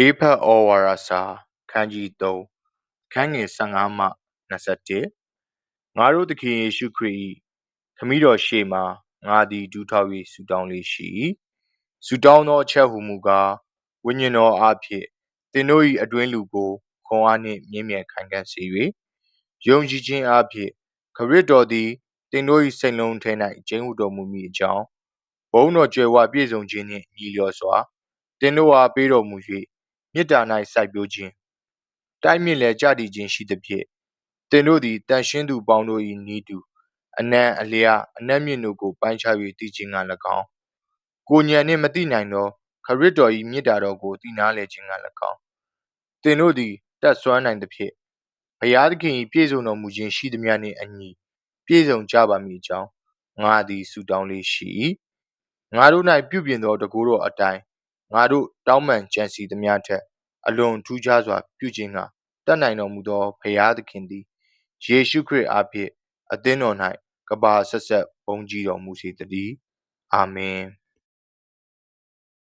ဧဖတ်ဩဝါဒစာခန်းကြီး3ခန်းငယ်15မှ21ငါတို့သခင်ယေရှုခရစ်၏ခမည်းတော်ရှေ့မှာငါသည်ဒူးထောက်၍ဆုတောင်းလေးရှိ၏ဆုတောင်းသောအချက်ဟုမူကားဝိညာဉ်တော်အားဖြင့်သင်တို့၏အတွင်းလူကိုခွန်အားနှင့်မြင့်မြတ်ခိုင်ခံ့စေ၍ယုံကြည်ခြင်းအားဖြင့်ခရစ်တော်သည်သင်တို့၏စိတ်လုံးထဲ၌ကျင်းဝတ်တော်မူမည်အကြောင်းဘုန်းတော်ကြွယ်ဝပြည့်စုံခြင်းနှင့်ညီလျော်စွာသင်တို့အားပေးတော်မူ၍မေတ္တာ၌စိုက်ပျိုးခြင်းတိုက်မြစ်လည်းကြတည်ခြင်းရှိသဖြင့်သင်တို့သည်တန်ရှင်းသူပေါင်းတို့၏နီးတူအနံအလျာအနက်မြင့်တို့ကိုပိုင်းခြား၍တည်ခြင်းက၎င်းကိုဉာဏ်နှင့်မသိနိုင်သောခရစ်တော်၏မေတ္တာတော်ကိုသိနာလေခြင်းက၎င်းသင်တို့သည်တတ်စွမ်းနိုင်သဖြင့်ဘုရားသခင်၏ပြည့်စုံတော်မူခြင်းရှိသည်များနှင့်အညီပြည့်စုံကြပါမည်အကြောင်းငါသည်ဆုတောင်းလေးရှိ၏ငါတို့၌ပြုပြင်သောတကူတော်အတိုင်းငါတို့တောင်းပန်ကြံစီသမျှထက်အလွန်ထူးခြားစွာပြုခြင်းကတတ်နိုင်တော်မူသောဘုရားသခင်သည်ယေရှုခရစ်အားဖြင့်အသင်းတော်၌ကဘာဆက်ဆက်ဘုန်းကြီးတော်မူစေတည်းအာမင်